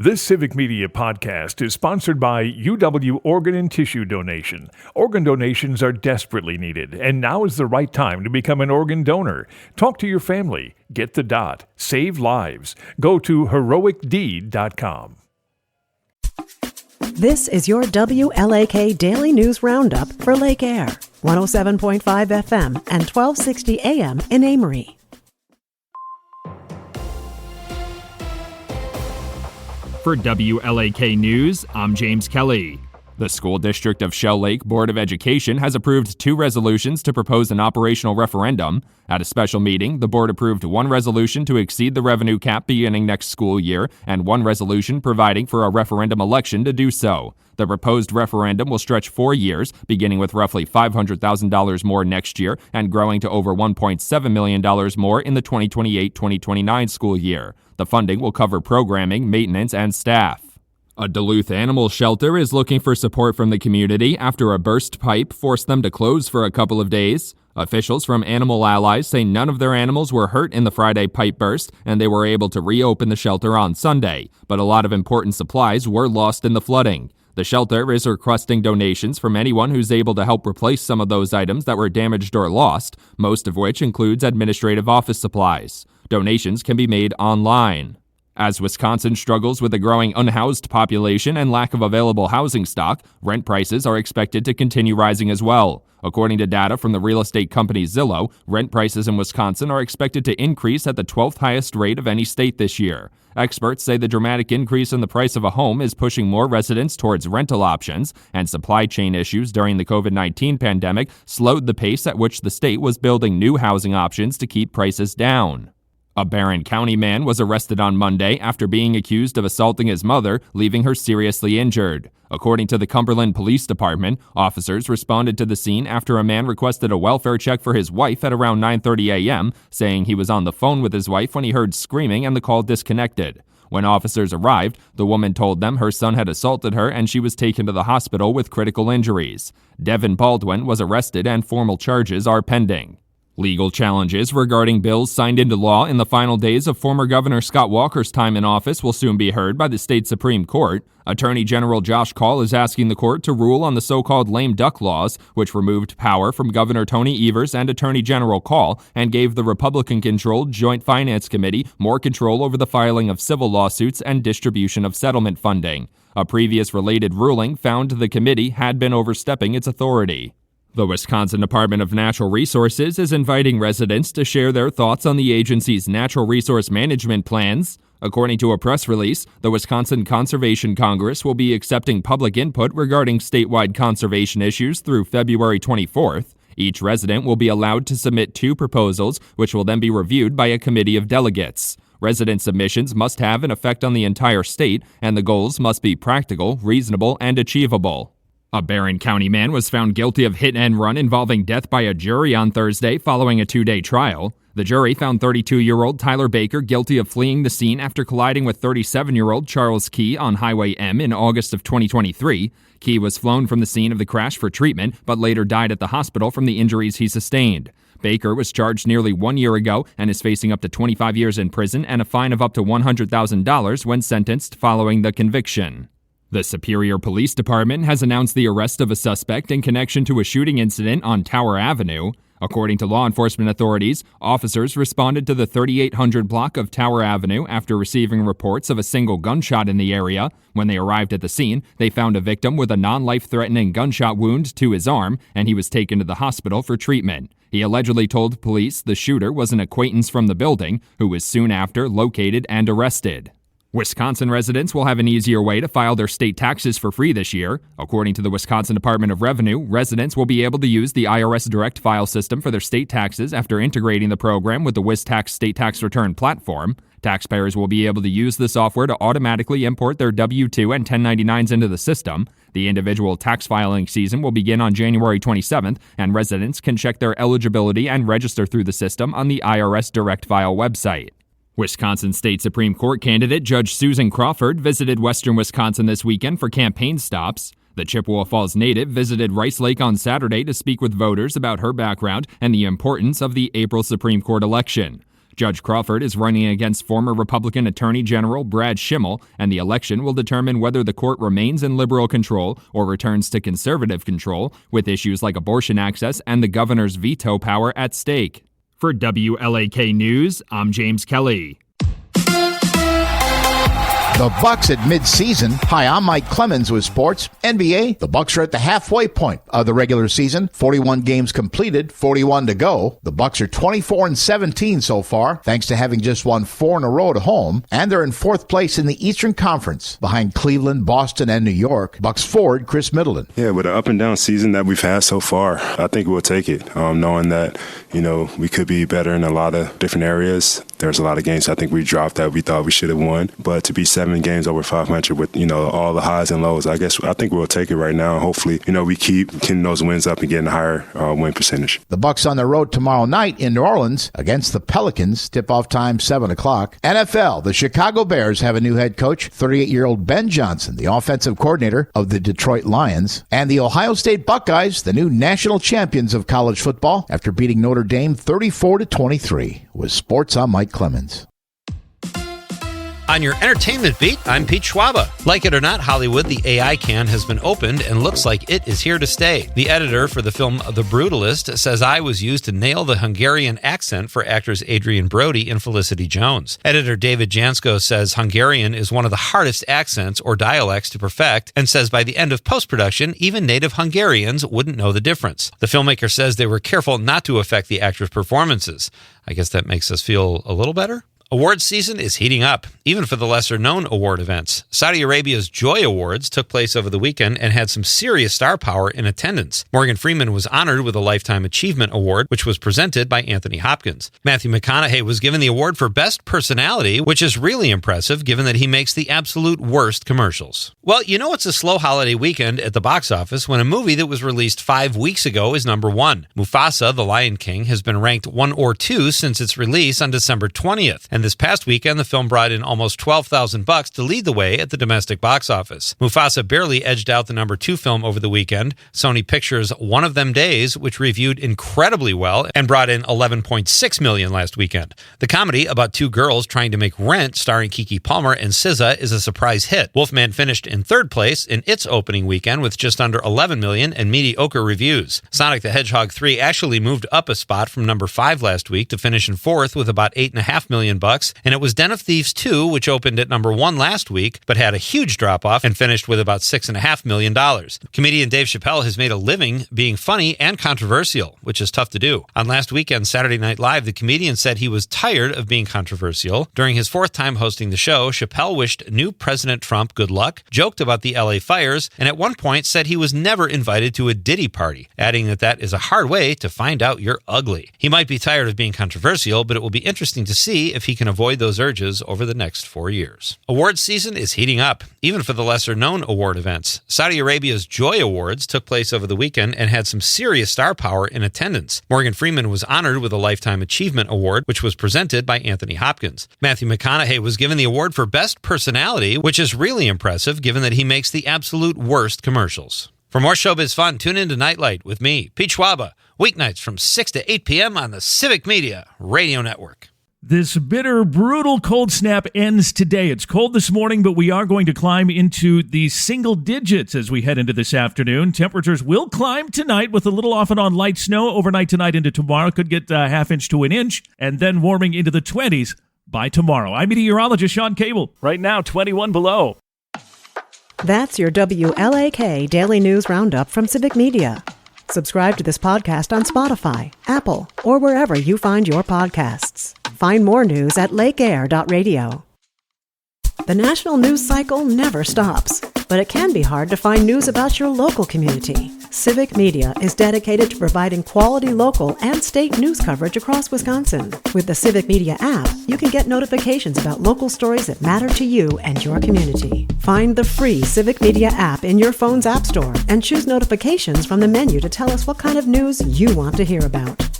This Civic Media podcast is sponsored by UW Organ and Tissue Donation. Organ donations are desperately needed, and now is the right time to become an organ donor. Talk to your family. Get the dot. Save lives. Go to heroicdeed.com. This is your WLAK Daily News Roundup for Lake Air, 107.5 FM and 1260 AM in Amory. For WLAK News, I'm James Kelly. The School District of Shell Lake Board of Education has approved 2 resolutions to propose an operational referendum. At a special meeting, the board approved 1 resolution to exceed the revenue cap beginning next school year and 1 resolution providing for a referendum election to do so. The proposed referendum will stretch 4 years, beginning with roughly $500,000 more next year and growing to over $1.7 million more in the 2028-2029 school year. The funding will cover programming, maintenance, and staff. A Duluth animal shelter is looking for support from the community after a burst pipe forced them to close for a couple of days. Officials from Animal Allies say none of their animals were hurt in the Friday pipe burst, and they were able to reopen the shelter on Sunday, but a lot of important supplies were lost in the flooding. The shelter is requesting donations from anyone who's able to help replace some of those items that were damaged or lost, most of which includes administrative office supplies. Donations can be made online. As Wisconsin struggles with a growing unhoused population and lack of available housing stock, rent prices are expected to continue rising as well. According to data from the real estate company Zillow, rent prices in Wisconsin are expected to increase at the 12th highest rate of any state this year. Experts say the dramatic increase in the price of a home is pushing more residents towards rental options, and supply chain issues during the COVID-19 pandemic slowed the pace at which the state was building new housing options to keep prices down. A Barron County man was arrested on Monday after being accused of assaulting his mother, leaving her seriously injured. According to the Cumberland Police Department, officers responded to the scene after a man requested a welfare check for his wife at around 9:30 a.m., saying he was on the phone with his wife when he heard screaming and the call disconnected. When officers arrived, the woman told them her son had assaulted her and she was taken to the hospital with critical injuries. Devin Baldwin was arrested and formal charges are pending. Legal challenges regarding bills signed into law in the final days of former Governor Scott Walker's time in office will soon be heard by the state Supreme Court. Attorney General Josh Kaul is asking the court to rule on the so-called lame duck laws, which removed power from Governor Tony Evers and Attorney General Kaul and gave the Republican-controlled Joint Finance Committee more control over the filing of civil lawsuits and distribution of settlement funding. A previous related ruling found the committee had been overstepping its authority. The Wisconsin Department of Natural Resources is inviting residents to share their thoughts on the agency's natural resource management plans. According to a press release, the Wisconsin Conservation Congress will be accepting public input regarding statewide conservation issues through February 24th. Each resident will be allowed to submit 2 proposals, which will then be reviewed by a committee of delegates. Resident submissions must have an effect on the entire state, and the goals must be practical, reasonable, and achievable. A Barron County man was found guilty of hit and run involving death by a jury on Thursday following a 2-day trial. The jury found 32-year-old Tyler Baker guilty of fleeing the scene after colliding with 37-year-old Charles Key on Highway M in August of 2023. Key was flown from the scene of the crash for treatment, but later died at the hospital from the injuries he sustained. Baker was charged nearly 1 year ago and is facing up to 25 years in prison and a fine of up to $100,000 when sentenced following the conviction. The Superior Police Department has announced the arrest of a suspect in connection to a shooting incident on Tower Avenue. According to law enforcement authorities, officers responded to the 3800 block of Tower Avenue after receiving reports of a single gunshot in the area. When they arrived at the scene, they found a victim with a non-life-threatening gunshot wound to his arm, and he was taken to the hospital for treatment. He allegedly told police the shooter was an acquaintance from the building, who was soon after located and arrested. Wisconsin residents will have an easier way to file their state taxes for free this year. According to the Wisconsin Department of Revenue, residents will be able to use the IRS Direct File system for their state taxes after integrating the program with the WisTax state tax return platform. Taxpayers will be able to use the software to automatically import their W-2 and 1099s into the system. The individual tax filing season will begin on January 27th, and residents can check their eligibility and register through the system on the IRS Direct File website. Wisconsin State Supreme Court candidate Judge Susan Crawford visited western Wisconsin this weekend for campaign stops. The Chippewa Falls native visited Rice Lake on Saturday to speak with voters about her background and the importance of the April Supreme Court election. Judge Crawford is running against former Republican Attorney General Brad Schimmel, and the election will determine whether the court remains in liberal control or returns to conservative control, with issues like abortion access and the governor's veto power at stake. For WLAK News, I'm James Kelly. The Bucks at midseason. Hi, I'm Mike Clemens with Sports. NBA, the Bucks are at the halfway point of the regular season. 41 games completed, 41 to go. The Bucks are 24-17 so far, thanks to having just won 4 in a row at home, and they're in 4th place in the Eastern Conference, behind Cleveland, Boston, and New York. Bucks forward Chris Middleton. Yeah, with the up and down season that we've had so far, I think we'll take it, knowing that, we could be better in a lot of different ares. There's a lot of games I think we dropped that we thought we should have won, but to be 7 games over 500 with, all the highs and lows, I think we'll take it right now. Hopefully, we keep getting those wins up and getting a higher win percentage. The Bucks on the road tomorrow night in New Orleans against the Pelicans. Tip-off time 7 o'clock. NFL, the Chicago Bears have a new head coach, 38-year-old Ben Johnson, the offensive coordinator of the Detroit Lions. And the Ohio State Buckeyes, the new national champions of college football, after beating Notre Dame 34-23. With Sports, I'm Mike Clemens. On your entertainment beat, I'm Pete Schwaba. Like it or not, Hollywood, the AI can has been opened and looks like it is here to stay. The editor for the film The Brutalist says AI was used to nail the Hungarian accent for actors Adrian Brody and Felicity Jones. Editor David Jansko says Hungarian is one of the hardest accents or dialects to perfect, and says by the end of post-production, even native Hungarians wouldn't know the difference. The filmmaker says they were careful not to affect the actors' performances. I guess that makes us feel a little better? Awards season is heating up, even for the lesser-known award events. Saudi Arabia's Joy Awards took place over the weekend and had some serious star power in attendance. Morgan Freeman was honored with a Lifetime Achievement Award, which was presented by Anthony Hopkins. Matthew McConaughey was given the award for Best Personality, which is really impressive given that he makes the absolute worst commercials. Well, it's a slow holiday weekend at the box office when a movie that was released 5 weeks ago is number 1. Mufasa, The Lion King, has been ranked 1 or 2 since its release on December 20th. And this past weekend, the film brought in almost $12,000 to lead the way at the domestic box office. Mufasa barely edged out the number 2 film over the weekend, Sony Pictures' One of Them Days, which reviewed incredibly well and brought in $11.6 million last weekend. The comedy about 2 girls trying to make rent, starring Keke Palmer and SZA, is a surprise hit. Wolfman finished in 3rd place in its opening weekend with just under $11 million and mediocre reviews. Sonic the Hedgehog 3 actually moved up a spot from number 5 last week to finish in 4th with about $8.5 million, and it was Den of Thieves 2, which opened at number 1 last week, but had a huge drop-off and finished with about $6.5 million. Comedian Dave Chappelle has made a living being funny and controversial, which is tough to do. On last weekend's Saturday Night Live, the comedian said he was tired of being controversial. During his 4th time hosting the show, Chappelle wished new President Trump good luck, joked about the LA fires, and at one point said he was never invited to a Diddy party, adding that is a hard way to find out you're ugly. He might be tired of being controversial, but it will be interesting to see if he can avoid those urges over the next 4 years. Awards season is heating up, even for the lesser-known award events. Saudi Arabia's Joy Awards took place over the weekend and had some serious star power in attendance. Morgan Freeman was honored with a Lifetime Achievement Award, which was presented by Anthony Hopkins. Matthew McConaughey was given the award for Best Personality, which is really impressive given that he makes the absolute worst commercials. For more showbiz fun, tune in to Nightlight with me, Pete Schwaba, weeknights from 6 to 8 p.m. on the Civic Media Radio Network. This bitter, brutal cold snap ends today. It's cold this morning, but we are going to climb into the single digits as we head into this afternoon. Temperatures will climb tonight with a little off and on light snow overnight tonight into tomorrow. Could get a half inch to an inch, and then warming into the 20s by tomorrow. I'm meteorologist Sean Cable. Right now, 21 below. That's your WLAK Daily News Roundup from Civic Media. Subscribe to this podcast on Spotify, Apple, or wherever you find your podcasts. Find more news at lakeair.radio. The national news cycle never stops, but it can be hard to find news about your local community. Civic Media is dedicated to providing quality local and state news coverage across Wisconsin. With the Civic Media app, you can get notifications about local stories that matter to you and your community. Find the free Civic Media app in your phone's app store and choose notifications from the menu to tell us what kind of news you want to hear about.